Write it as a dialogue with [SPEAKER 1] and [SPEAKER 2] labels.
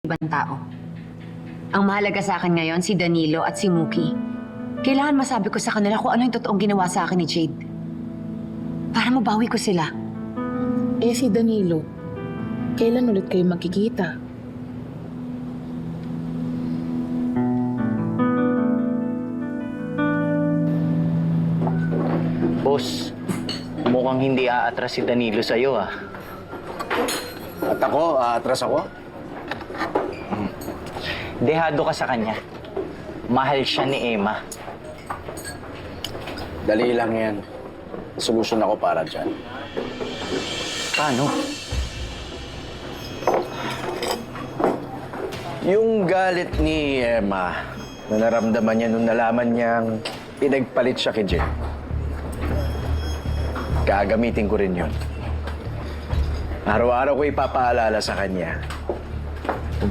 [SPEAKER 1] ibang tao. Ang mahalaga sa akin ngayon si Danilo at si Mookie. Kailangan masabi ko sa kanila kung ano yung totoong ginawa sa akin ni Jade. Para mabawi ko sila.
[SPEAKER 2] Si Danilo, kailan ulit kayo magkikita?
[SPEAKER 3] Boss, mukhang hindi aatras si Danilo sa'yo ah.
[SPEAKER 4] At ako, aatras ako?
[SPEAKER 3] Dehado ka sa kanya. Mahal siya ni Emma.
[SPEAKER 4] Dali lang yan. Solusyon ako para dyan.
[SPEAKER 3] Paano?
[SPEAKER 4] Yung galit ni Emma na naramdaman niya nung nalaman niyang pinagpalit siya kay Jim. Gagamitin ko rin yun. Araw-araw ko ipapaalala sa kanya kung